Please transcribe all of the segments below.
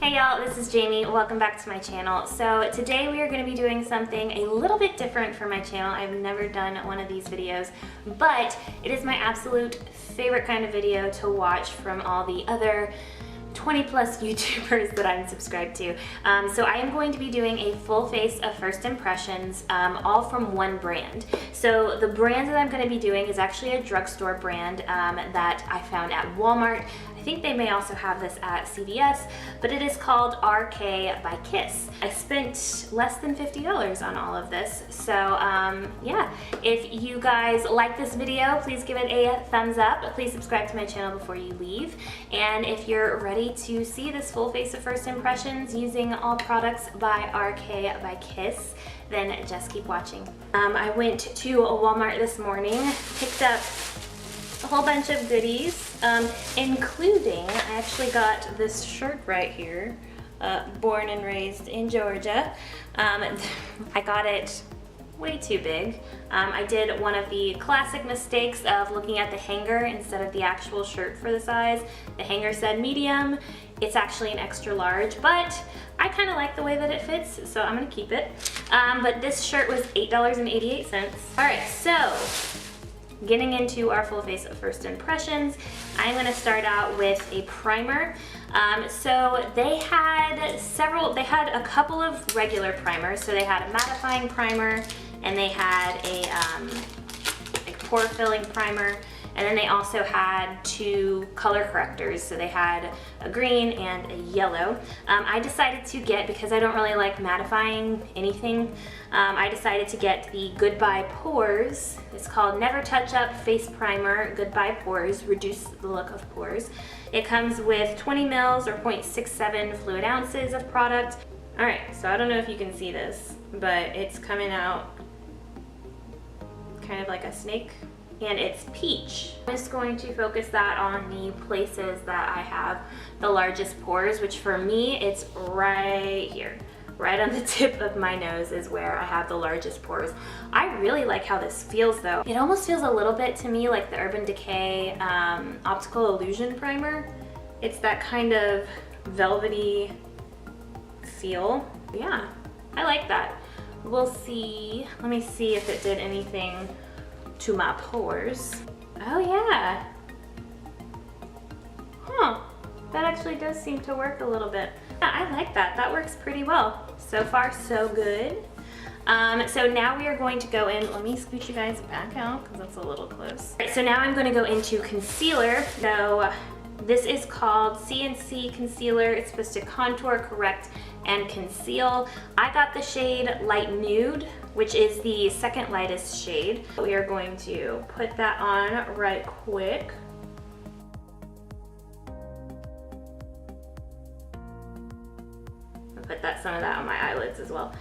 Hey y'all, this is Jamie. Welcome back to my channel. So today we are going to be doing something a little bit different for my channel. I've never done one of these videos, but it is my absolute favorite kind of video to watch from all the other 20 plus YouTubers that I'm subscribed to. So I am going to be doing a full face of first impressions, all from one brand. So the brand that I'm going to be doing is actually a drugstore brand that I found at Walmart. I think they may also have this at CVS, but it is called RK by Kiss. I spent less than $50 on all of this. So yeah, if you guys like this video, please give it a thumbs up. Please subscribe to my channel before you leave. And if you're ready to see this full face of first impressions using all products by RK by Kiss, then just keep watching. I went to a Walmart this morning, picked up a whole bunch of goodies, including, I actually got this shirt right here, born and raised in Georgia. I got it way too big. I did one of the classic mistakes of looking at the hanger instead of the actual shirt for the size. The hanger said medium. It's actually an extra large, but I kind of like the way that it fits, so I'm gonna keep it. But this shirt was $8.88. All right, so getting into our full face of first impressions, I'm gonna start out with a primer. So they had a couple of regular primers. So they had a mattifying primer, and they had a pore filling primer, and then they also had two color correctors. So they had a green and a yellow. I decided to get, because I don't really like mattifying anything, I decided to get the Goodbye Pores. It's called Never Touch Up Face Primer Goodbye Pores, reduce the look of pores. It comes with 20 mils or 0.67 fluid ounces of product. All right, so I don't know if you can see this, but it's coming out kind of like a snake, and it's peach. I'm just going to focus that on the places that I have the largest pores, which for me, it's right here. Right on the tip of my nose is where I have the largest pores. I really like how this feels though. It almost feels a little bit to me like the Urban Decay Optical Illusion Primer. It's that kind of velvety feel. Yeah, I like that. We'll see. Let me see if it did anything to my pores. Oh yeah. Huh. That actually does seem to work a little bit. Yeah, I like that. That works pretty well. So far, so good. So now we are going to go in. Let me scooch you guys back out because that's a little close. All right, so now I'm going to go into concealer. So this is called C&C Concealer. It's supposed to contour, correct, and conceal. I got the shade Light Nude, which is the second lightest shade. We are going to put that on right quick. I'll put some of that on my eyelids as well.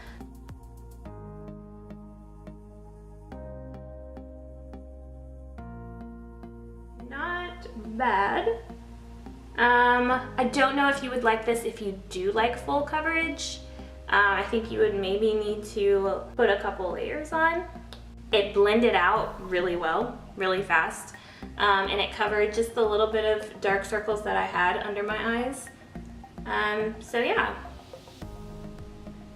Not bad. I don't know if you would like this if you do like full coverage. I think you would maybe need to put a couple layers on. It blended out really well, really fast, and it covered just a little bit of dark circles that I had under my eyes. So yeah,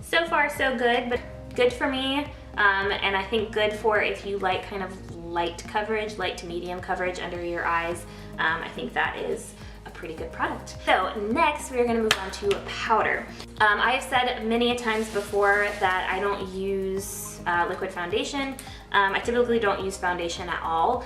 so far so good, but good for me, and I think good for if you like kind of light coverage, light to medium coverage under your eyes. I think that is a pretty good product. So next we're gonna move on to powder. I have said many a times before that I don't use liquid foundation. I typically don't use foundation at all,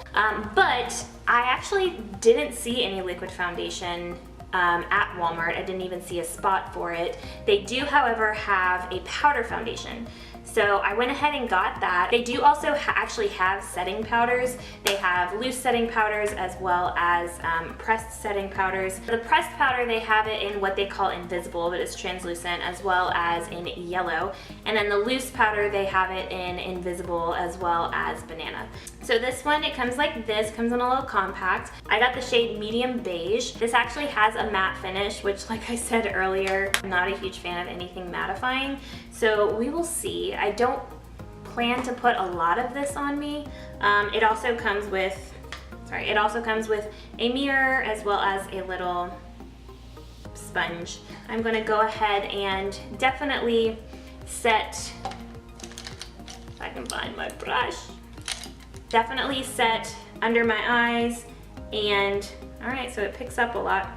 but I actually didn't see any liquid foundation at Walmart. I didn't even see a spot for it. They do, however, have a powder foundation. So I went ahead and got that. They do also actually have setting powders. They have loose setting powders as well as pressed setting powders. The pressed powder, they have it in what they call invisible, but it's translucent, as well as in yellow. And then the loose powder, they have it in invisible as well as banana. So this one, it comes like this, comes in a little compact. I got the shade Medium Beige. This actually has a matte finish, which, like I said earlier, I'm not a huge fan of anything mattifying. So we will see. I don't plan to put a lot of this on me. It also comes with a mirror as well as a little sponge, I'm gonna go ahead and definitely set, if I can find my brush, definitely set under my eyes, and all right, so it picks up a lot.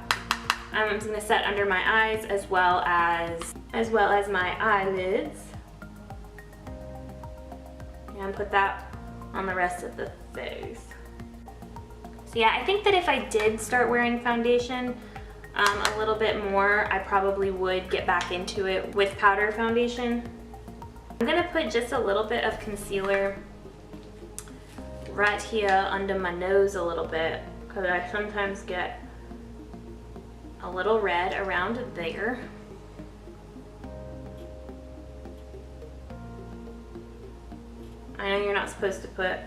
I'm just gonna set under my eyes as well as my eyelids, and put that on the rest of the face. So yeah, I think that if I did start wearing foundation a little bit more, I probably would get back into it with powder foundation. I'm gonna put just a little bit of concealer right here under my nose a little bit, because I sometimes get a little red around there. I know you're not supposed to put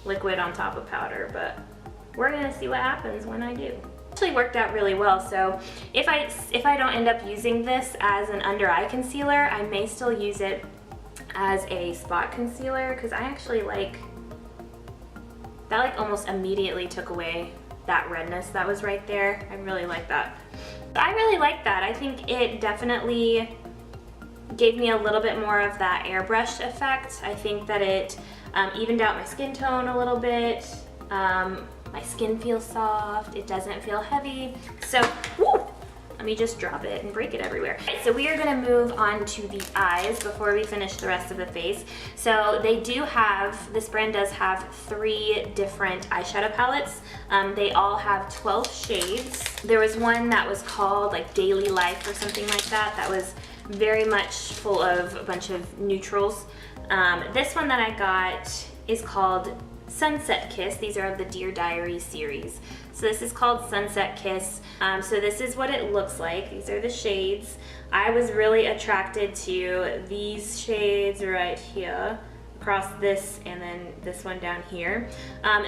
liquid on top of powder, but we're gonna see what happens when I do. Actually worked out really well, so if I don't end up using this as an under eye concealer, I may still use it as a spot concealer, because I actually like that. Like almost immediately took away that redness that was right there. I really like that. I really like that. I think it definitely gave me a little bit more of that airbrush effect. I think that it evened out my skin tone a little bit. My skin feels soft, it doesn't feel heavy. So, woo, let me just drop it and break it everywhere. Right, so we are gonna move on to the eyes before we finish the rest of the face. So they do have, this brand does have 3 different eyeshadow palettes. They all have 12 shades. There was one that was called like Daily Life or something like that. That was very much full of a bunch of neutrals. This one that I got is called Sunset Kiss. These are the Dear Diary series. So this is called Sunset Kiss. So this is what it looks like. These are the shades. I was really attracted to these shades right here, across this, and then this one down here.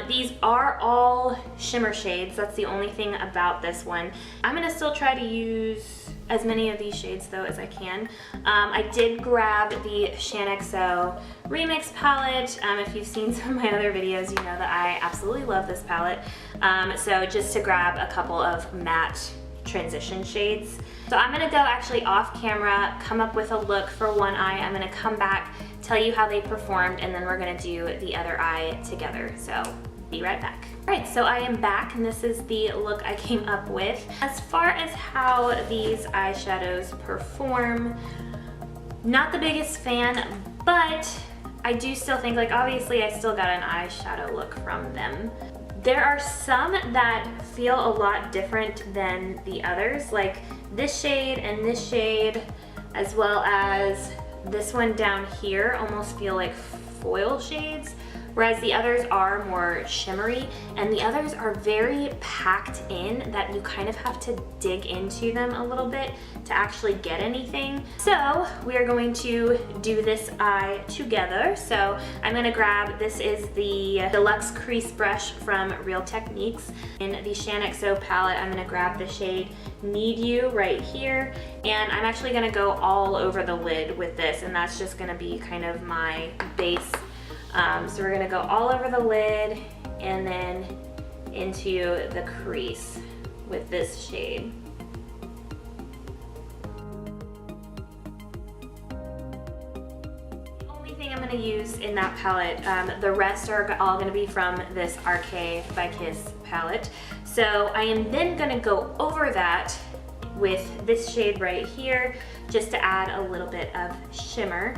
These are all shimmer shades. That's the only thing about this one. I'm gonna still try to use as many of these shades though as I can. I did grab the C&C Remix palette. If you've seen some of my other videos, you know that I absolutely love this palette. So just to grab a couple of matte transition shades. So I'm gonna go actually off camera, come up with a look for one eye. I'm gonna come back, tell you how they performed, and then we're gonna do the other eye together. So be right back. All right, so I am back, and this is the look I came up with. As far as how these eyeshadows perform, not the biggest fan, but I do still think, like, obviously I still got an eyeshadow look from them. There are some that feel a lot different than the others, like this shade and this shade, as well as this one down here, almost feel like foil shades, whereas the others are more shimmery, and the others are very packed in that you kind of have to dig into them a little bit to actually get anything. So we are going to do this eye together. So I'm gonna grab, this is the Deluxe Crease Brush from Real Techniques. In the C&C palette, I'm gonna grab the shade Need You right here, and I'm actually gonna go all over the lid with this, and that's just gonna be kind of my base. So we're gonna go all over the lid and then into the crease with this shade. The only thing I'm gonna use in that palette, the rest are all gonna be from this RK by Kiss palette. So I am then gonna go over that with this shade right here, just to add a little bit of shimmer.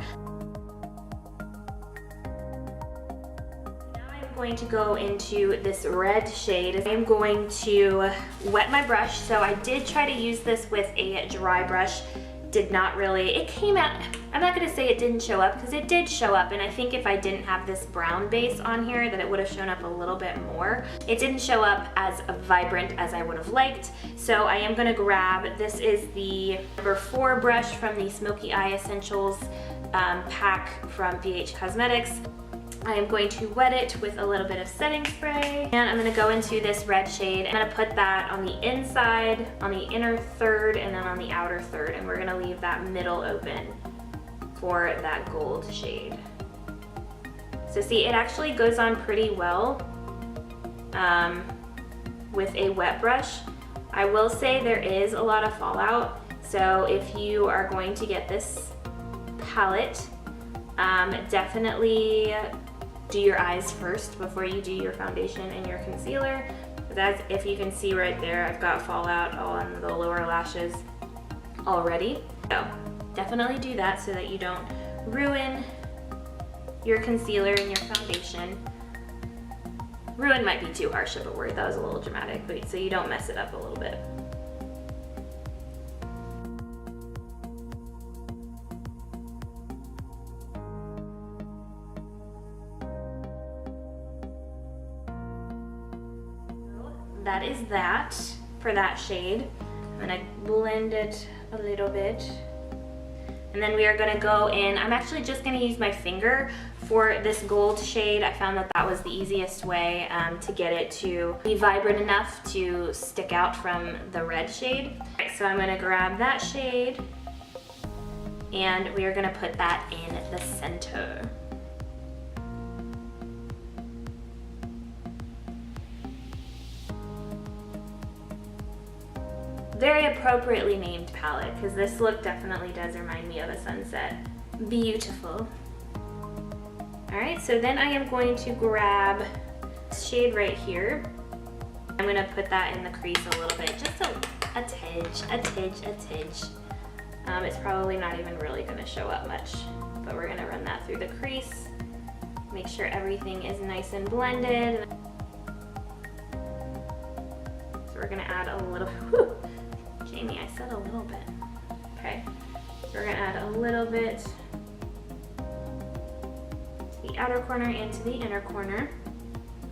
Going to go into this red shade. I'm going to wet my brush. So I did try to use this with a dry brush. Did not really, it came out, I'm not gonna say it didn't show up, because it did show up, and I think if I didn't have this brown base on here that it would have shown up a little bit more. It didn't show up as vibrant as I would have liked. So I am gonna grab, this is the number 4 brush from the Smoky Eye Essentials pack from VH Cosmetics. I am going to wet it with a little bit of setting spray, and I'm gonna go into this red shade. I'm gonna put that on the inside, on the inner third, and then on the outer third, and we're gonna leave that middle open for that gold shade. So see, it actually goes on pretty well with a wet brush, I will say there is a lot of fallout, so if you are going to get this palette, definitely do your eyes first before you do your foundation and your concealer. That's, if you can see right there, I've got fallout on the lower lashes already. So definitely do that so that you don't ruin your concealer and your foundation. Ruin might be too harsh of a word, that was a little dramatic, but so you don't mess it up a little bit. That is that for that shade. I'm gonna blend it a little bit. And then we are gonna go in, I'm actually just gonna use my finger for this gold shade. I found that that was the easiest way to get it to be vibrant enough to stick out from the red shade. Right, so I'm gonna grab that shade and we are gonna put that in the center. Very appropriately named palette, because this look definitely does remind me of a sunset. Beautiful. All right, so then I am going to grab this shade right here. I'm gonna put that in the crease a little bit, just a tidge. It's probably not even really gonna show up much, but we're gonna run that through the crease. Make sure everything is nice and blended. So we're gonna add a little, whew, Jamie, I said a little bit. Okay, so we're gonna add a little bit to the outer corner and to the inner corner.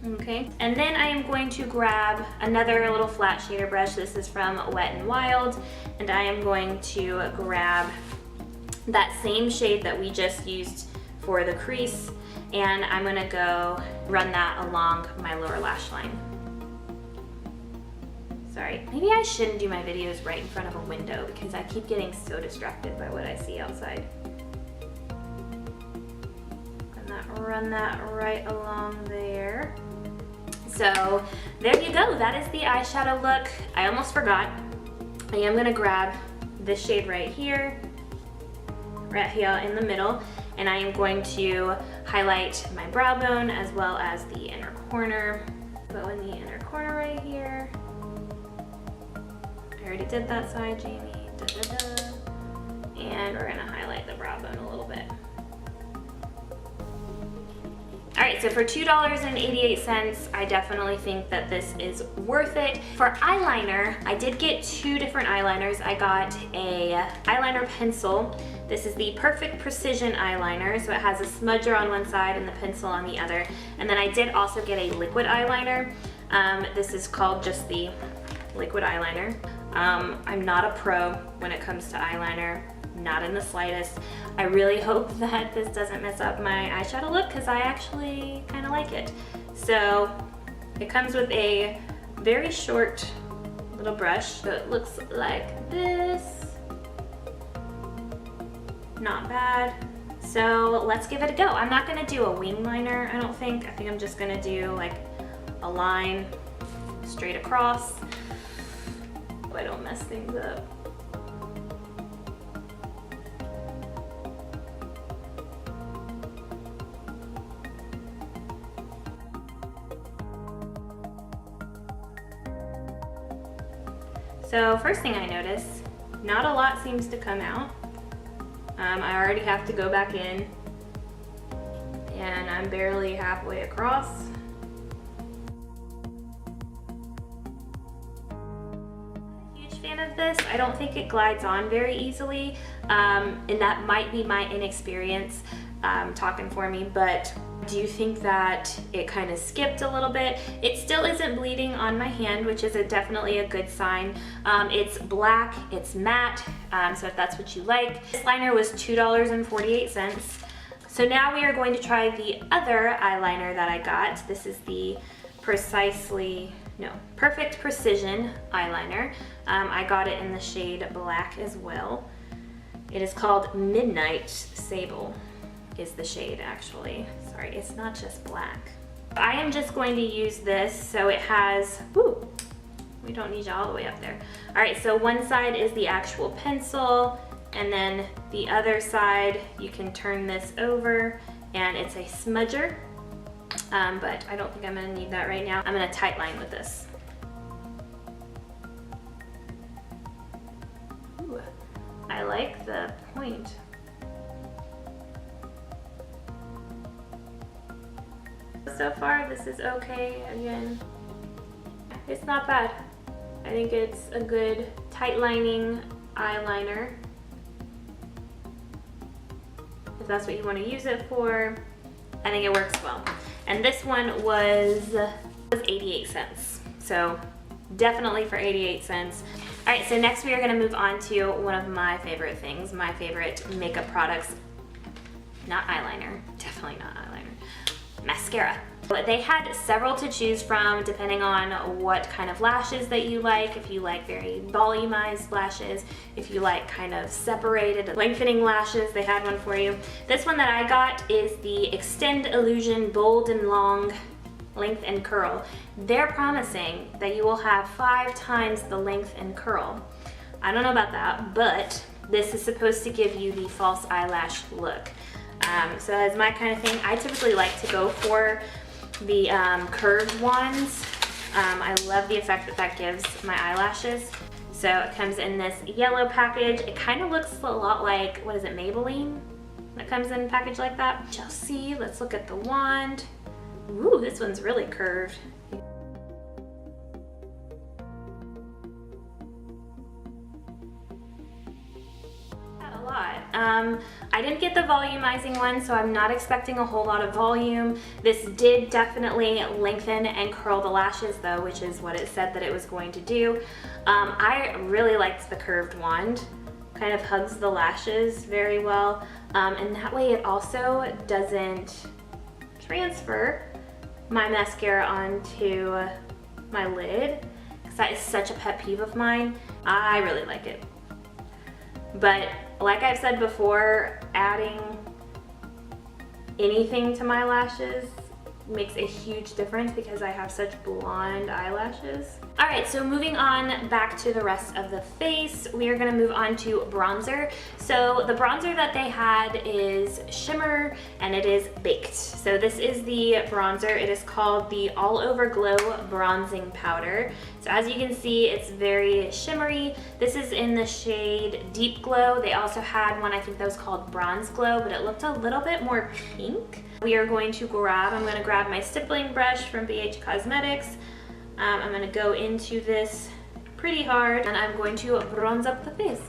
Okay, and then I am going to grab another little flat shader brush. This is from Wet n Wild, and I am going to grab that same shade that we just used for the crease, and I'm gonna go run that along my lower lash line. Sorry, maybe I shouldn't do my videos right in front of a window because I keep getting so distracted by what I see outside. And run that right along there. So there you go, that is the eyeshadow look. I almost forgot. I am gonna grab this shade right here in the middle, and I am going to highlight my brow bone as well as the inner corner. Go in the inner corner right here. I already did that side, Jamie. Da, da, da. And we're gonna highlight the brow bone a little bit. All right, so for $2.88, I definitely think that this is worth it. For eyeliner, I did get two different eyeliners. I got a eyeliner pencil. This is the Perfect Precision eyeliner, so it has a smudger on one side and the pencil on the other. And then I did also get a liquid eyeliner. This is called just the liquid eyeliner. I'm not a pro when it comes to eyeliner, not in the slightest. I really hope that this doesn't mess up my eyeshadow look because I actually kind of like it. So it comes with a very short little brush, so it looks like this. Not bad. So let's give it a go. I'm not gonna do a wing liner, I don't think. I think I'm just gonna do like a line straight across. So I don't mess things up. So first thing I notice, not a lot seems to come out. I already have to go back in, and I'm barely halfway across. Of this, I don't think it glides on very easily, and that might be my inexperience talking for me, but I do think that it kind of skipped a little bit. It still isn't bleeding on my hand, which is definitely a good sign. It's black, it's matte, so if that's what you like. This liner was $2.48. So now we are going to try the other eyeliner that I got. This is the Perfect Precision eyeliner. I got it in the shade black as well. It is called Midnight Sable is the shade actually. Sorry, it's not just black. I am just going to use this, so it has, ooh, We don't need you all the way up there. All right, so one side is the actual pencil, and then the other side, you can turn this over, and it's a smudger. But I don't think I'm gonna need that right now. I'm gonna tight line with this. Ooh, I like the point. So far, this is okay. Again, it's not bad. I think it's a good tight lining eyeliner. If that's what you want to use it for, I think it works well. And this one was 88 cents. So definitely for 88 cents. All right, so next we are gonna move on to one of my favorite things, my favorite makeup products. Not eyeliner, definitely not eyeliner. Mascara. They had several to choose from depending on what kind of lashes that you like. If you like very volumized lashes, if you like kind of separated, lengthening lashes, they had one for you. This one that I got is the Extend Illusion Bold and Long Length and Curl. They're promising that you will have 5 times the length and curl. I don't know about that, but this is supposed to give you the false eyelash look. So that's my kind of thing. I typically like to go for the curved ones. I love the effect that that gives my eyelashes. So it comes in this yellow package. It kind of looks a lot like, what is it, Maybelline? That comes in a package like that. Shall see, let's look at the wand. Ooh, this one's really curved. I didn't get the volumizing one, so I'm not expecting a whole lot of volume. This did definitely lengthen and curl the lashes though, which is what it said that it was going to do. I really liked the curved wand. Kind of hugs the lashes very well. And that way it also doesn't transfer my mascara onto my lid, because that is such a pet peeve of mine. I really like it. But like I've said before, adding anything to my lashes makes a huge difference because I have such blonde eyelashes. All right, so moving on back to the rest of the face, we are gonna move on to bronzer. So the bronzer that they had is shimmer and it is baked. So this is the bronzer. It is called the All Over Glow Bronzing Powder. So as you can see, it's very shimmery. This is in the shade Deep Glow. They also had one, I think that was called Bronze Glow, but it looked a little bit more pink. We are going to I'm gonna grab my stippling brush from BH Cosmetics. I'm gonna go into this pretty hard and I'm going to bronze up the face.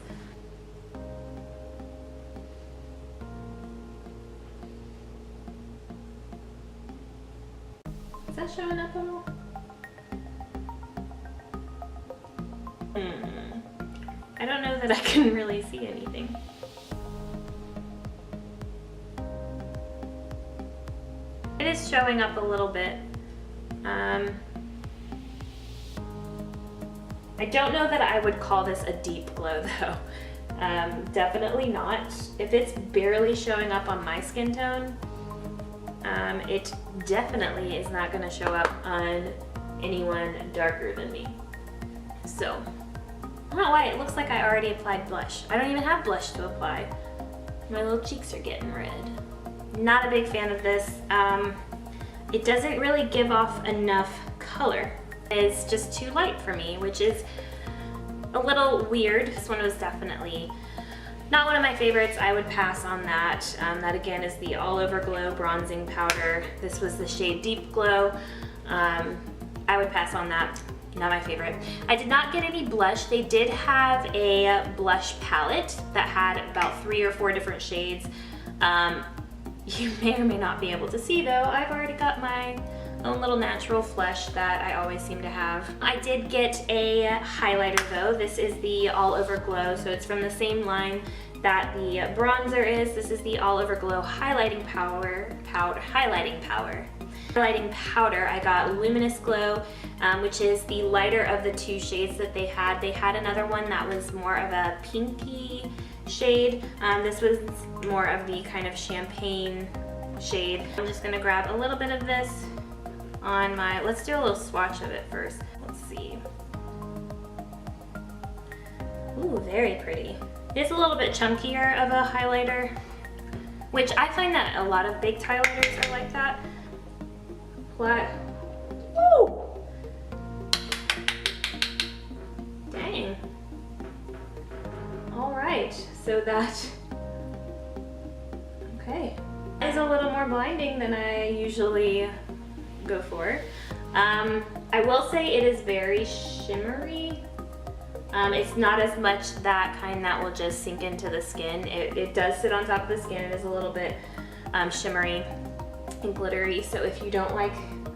Is that showing up at all? I don't know that I can really see anything. It is showing up a little bit. I don't know that I would call this a deep glow though. Definitely not. If it's barely showing up on my skin tone, it definitely is not gonna show up on anyone darker than me. So, I don't know why, it looks like I already applied blush. I don't even have blush to apply. My little cheeks are getting red. Not a big fan of this. It doesn't really give off enough color. It's just too light for me, which is a little weird. This one was definitely not one of my favorites. I would pass on that. That again is the All Over Glow Bronzing Powder. This was the shade Deep Glow. I would pass on that. Not my favorite. I did not get any blush. They did have a blush palette that had about 3 or 4 different shades. You may or may not be able to see though, I've already got my own little natural flush that I always seem to have. I did get a highlighter though. This is the All Over Glow, so it's from the same line that the bronzer is. This is the All Over Glow Highlighting Highlighting powder. I got Luminous Glow, which is the lighter of the 2 shades that they had. They had another one that was more of a pinky shade. This was more of the kind of champagne shade. I'm just gonna grab a little bit of this on my, let's do a little swatch of it first. Let's see. Ooh, very pretty. It's a little bit chunkier of a highlighter, which I find that a lot of baked highlighters are like that. Flat. Woo! Dang. All right, so that, okay. Is a little more blinding than I usually go for. I will say it is very shimmery. It's not as much that kind that will just sink into the skin. It does sit on top of the skin. It is a little bit shimmery and glittery. So if you don't like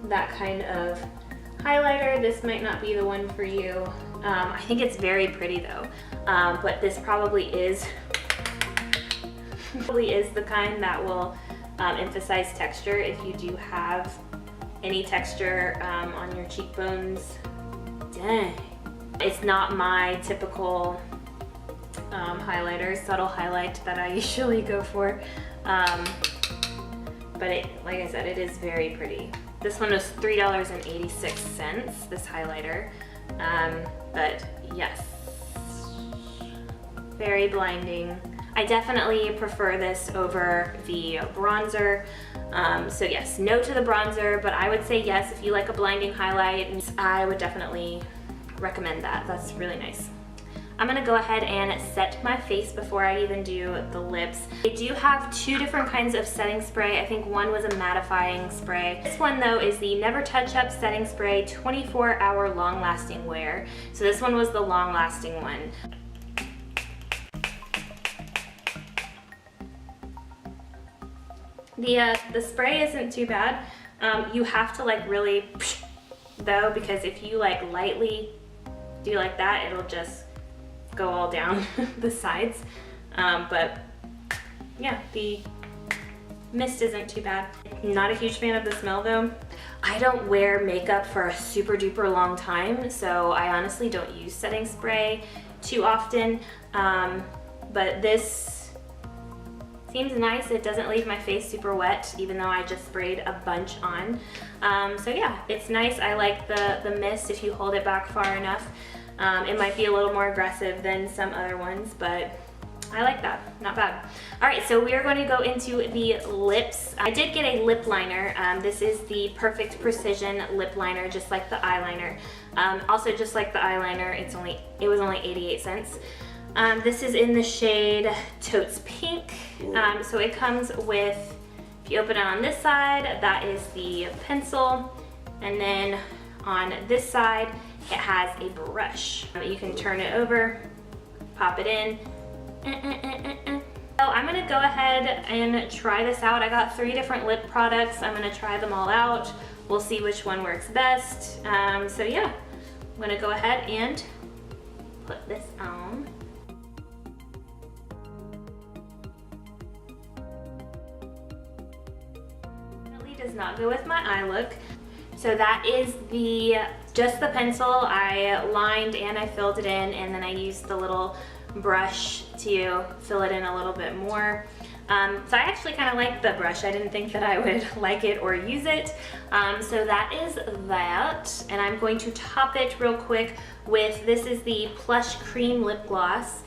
that kind of highlighter, this might not be the one for you. I think it's very pretty though. But this probably is the kind that will emphasize texture if you do have any texture on your cheekbones. Dang. It's not my typical highlighter, subtle highlight that I usually go for. But like I said, it is very pretty. This one was $3.86, this highlighter. But yes, very blinding. I definitely prefer this over the bronzer. So yes, no to the bronzer, but I would say yes, if you like a blinding highlight, I would definitely recommend that. That's really nice. I'm gonna go ahead and set my face before I even do the lips. I do have two different kinds of setting spray. I think one was a mattifying spray. This one though is the Never Touch Up Setting Spray 24-Hour Long Lasting Wear. So this one was the long lasting one. The spray isn't too bad. You have to like really though, because if you like lightly do like that, it'll just go all down the sides. But yeah, the mist isn't too bad. Not a huge fan of the smell though. I don't wear makeup for a super duper long time, so I honestly don't use setting spray too often. But this seems nice. It doesn't leave my face super wet, even though I just sprayed a bunch on. So yeah, it's nice. I like the mist if you hold it back far enough. It might be a little more aggressive than some other ones, but I like that, not bad. All right, so we are going to go into the lips. I did get a lip liner. This is the Perfect Precision lip liner, just like the eyeliner. Also, just like the eyeliner, it was only 88 cents. This is in the shade Totes Pink. So it comes with, if you open it on this side, that is the pencil. And then on this side, it has a brush. You can turn it over, pop it in. So I'm gonna go ahead and try this out. I got 3 different lip products. I'm gonna try them all out. We'll see which one works best. So yeah, I'm gonna go ahead and put this on. Definitely does not go with my eye look. So that is just the pencil. I lined and I filled it in, and then I used the little brush to fill it in a little bit more. So I actually kind of like the brush. I didn't think that I would like it or use it. So that is that. And I'm going to top it real quick with, this is the Plush Cream Lip Gloss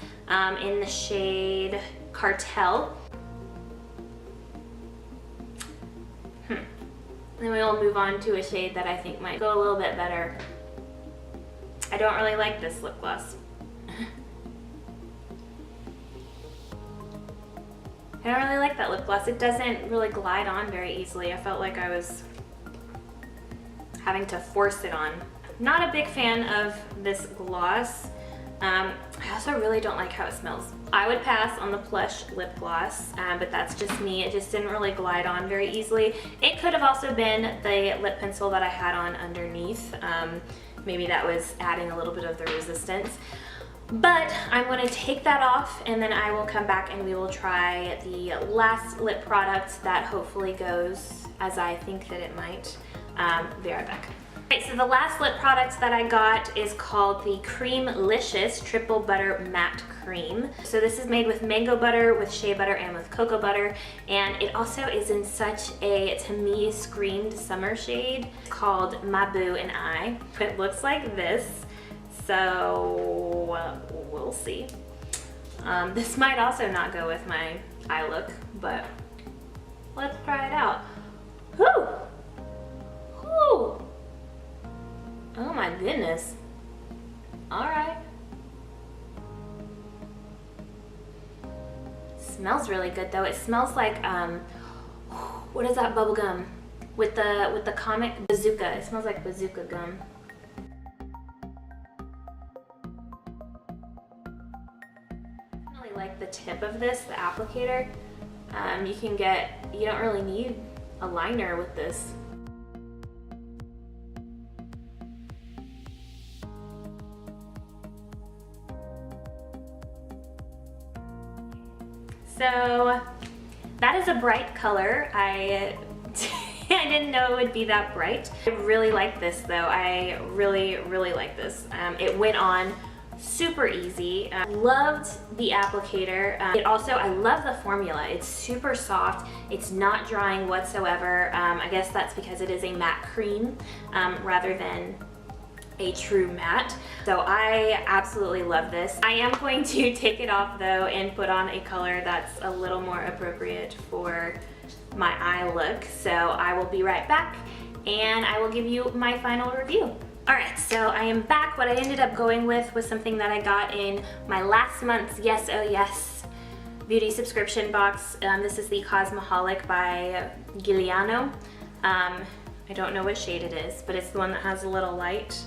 in the shade Cartel. Then we'll move on to a shade that I think might go a little bit better. I don't really like this lip gloss. I don't really like that lip gloss. It doesn't really glide on very easily. I felt like I was having to force it on. Not a big fan of this gloss. I also really don't like how it smells. I would pass on the Plush lip gloss, but that's just me. It just didn't really glide on very easily. It could have also been the lip pencil that I had on underneath. Maybe that was adding a little bit of the resistance. But I'm going to take that off, and then I will come back and we will try the last lip product that hopefully goes as I think that it might. Be right back. Alright, so the last lip product that I got is called the Creamlicious Triple Butter Matte Cream. So this is made with mango butter, with shea butter, and with cocoa butter. And it also is in such a, to me, screamed summer shade called My Boo and I. It looks like this. So we'll see. This might also not go with my eye look, but let's try it out. Whew! Whew! Oh my goodness. All right. Smells really good though. It smells like what is that bubble gum with the comic Bazooka? It smells like Bazooka gum. I really like the tip of this, the applicator. You don't really need a liner with this. So that is a bright color. I didn't know it would be that bright. I really like this though. I really like this. It went on super easy. Loved the applicator. I love the formula. It's super soft. It's not drying whatsoever. I guess that's because it is a matte cream rather than a true matte. So I absolutely love this. I am going to take it off though and put on a color that's a little more appropriate for my eye look. So I will be right back and I will give you my final review. Alright, so I am back. What I ended up going with was something that I got in my last month's Yes Oh Yes beauty subscription box. This is the Cosmoholic by Giuliano. I don't know what shade it is, but it's the one that has a little light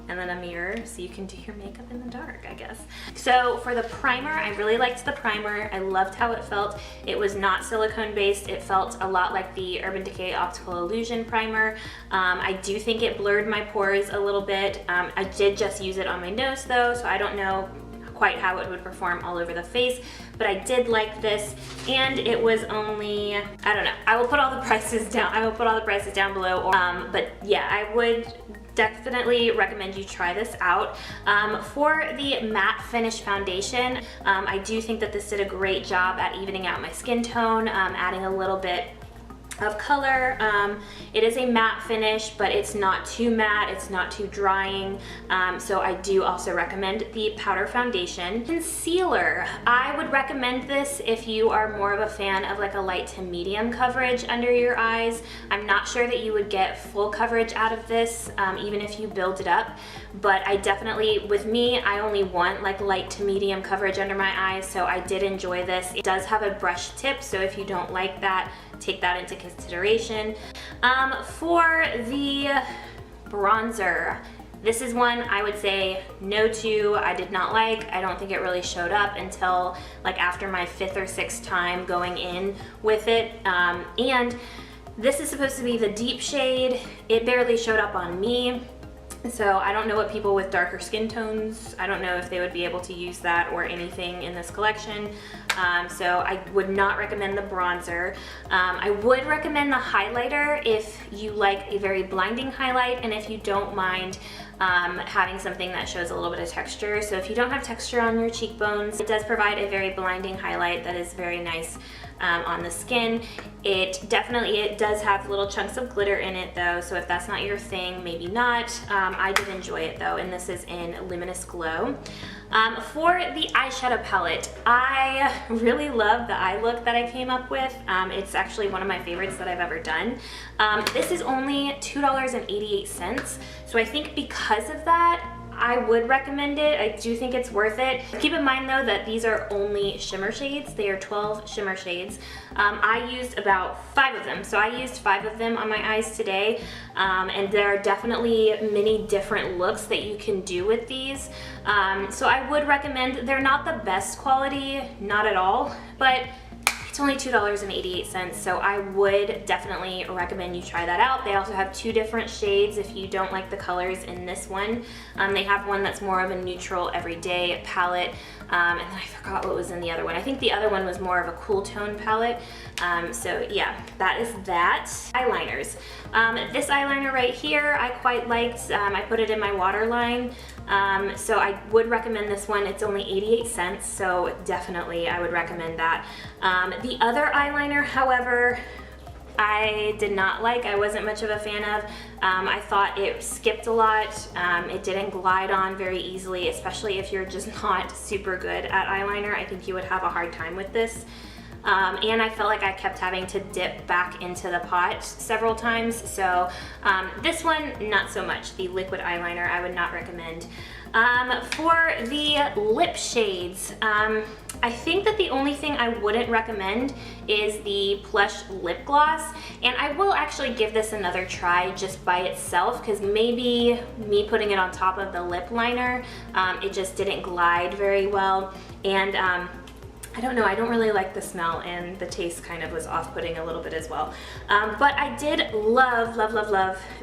and then a mirror so you can do your makeup in the dark, I guess. So for the primer, I really liked the primer. I loved how it felt. It was not silicone based. It felt a lot like the Urban Decay Optical Illusion primer. I do think it blurred my pores a little bit. I did just use it on my nose though, so I don't know quite how it would perform all over the face, but I did like this, and it was only, I don't know, I will put all the prices down below, but yeah, I would definitely recommend you try this out. For the matte finish foundation, I do think that this did a great job at evening out my skin tone, adding a little bit of color. It is a matte finish, but it's not too matte, it's not too drying, so I do also recommend the powder foundation. Concealer, I would recommend this if you are more of a fan of like a light to medium coverage under your eyes. I'm not sure that you would get full coverage out of this, even if you build it up, but I definitely, with me, I only want like light to medium coverage under my eyes, so I did enjoy this. It does have a brush tip, so if you don't like that, take that into consideration. For the bronzer, this is one I would say no to. I did not like. I don't think it really showed up until like after my 5th or 6th time going in with it. And this is supposed to be the deep shade. It barely showed up on me. So I don't know what people with darker skin tones, I don't know if they would be able to use that or anything in this collection. So I would not recommend the bronzer. I would recommend the highlighter if you like a very blinding highlight and if you don't mind having something that shows a little bit of texture. So if you don't have texture on your cheekbones, it does provide a very blinding highlight that is very nice on the skin. It does have little chunks of glitter in it though, so if that's not your thing, maybe not. I did enjoy it though, and this is in Luminous Glow. For the eyeshadow palette, I really love the eye look that I came up with. It's actually one of my favorites that I've ever done. This is only $2.88, so I think because of that, I would recommend it. I do think it's worth it. Keep in mind though that these are only shimmer shades. They are 12 shimmer shades. I used about 5 of them. So I used 5 of them on my eyes today. And there are definitely many different looks that you can do with these. So I would recommend, they're not the best quality, not at all, but it's only $2.88, so I would definitely recommend you try that out. They also have 2 different shades if you don't like the colors in this one. They have one that's more of a neutral everyday palette, and then I forgot what was in the other one. I think the other one was more of a cool tone palette. So yeah, that is that. Eyeliners. This eyeliner right here I quite liked. I put it in my waterline. So I would recommend this one. It's only 88 cents, so definitely I would recommend that. The other eyeliner, however, I did not like. I wasn't much of a fan of. I thought it skipped a lot. It didn't glide on very easily, especially if you're just not super good at eyeliner. I think you would have a hard time with this. And I felt like I kept having to dip back into the pot several times. So this one, not so much. The liquid eyeliner, I would not recommend. For the lip shades, I think that the only thing I wouldn't recommend is the Plush lip gloss, and I will actually give this another try just by itself, because maybe me putting it on top of the lip liner, it just didn't glide very well, and I don't know, I don't really like the smell, and the taste kind of was off-putting a little bit as well. But I did love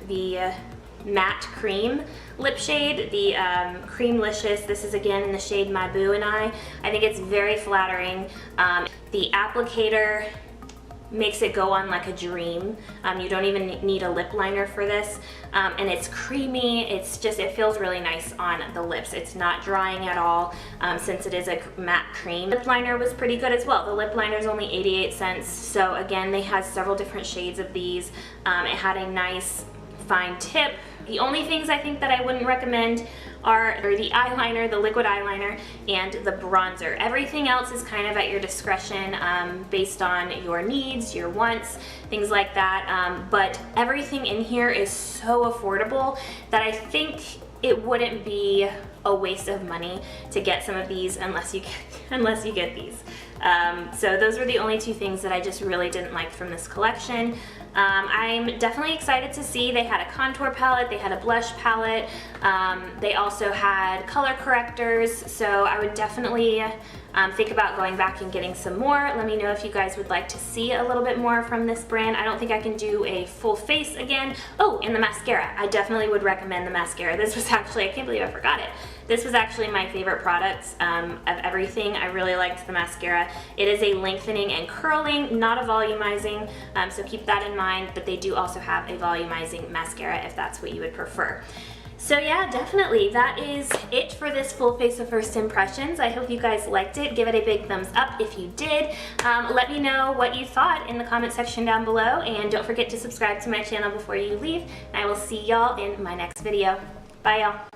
the matte cream lip shade, the Creamlicious. This is again in the shade My Boo and I think it's very flattering. The applicator makes it go on like a dream. You don't even need a lip liner for this, and it's creamy. It's just, it feels really nice on the lips. It's not drying at all, since it is a matte cream. Lip liner was pretty good as well. The lip liner is only 88 cents, so again, they had several different shades of these. It had a nice fine tip. The only things I think that I wouldn't recommend are the eyeliner, the liquid eyeliner, and the bronzer. Everything else is kind of at your discretion, based on your needs, your wants, things like that. But everything in here is so affordable that I think it wouldn't be a waste of money to get some of these unless you get these. So those were the only two things that I just really didn't like from this collection. I'm definitely excited to see they had a contour palette, they had a blush palette, they also had color correctors, so I would definitely think about going back and getting some more. Let me know if you guys would like to see a little bit more from this brand. I don't think I can do a full face again. Oh, and the mascara. I definitely would recommend the mascara. This was actually, I can't believe I forgot it. This was actually my favorite product of everything. I really liked the mascara. It is a lengthening and curling, not a volumizing, so keep that in mind, but they do also have a volumizing mascara if that's what you would prefer. So yeah, definitely, that is it for this full face of first impressions. I hope you guys liked it. Give it a big thumbs up if you did. Let me know what you thought in the comment section down below, and don't forget to subscribe to my channel before you leave, and I will see y'all in my next video. Bye y'all.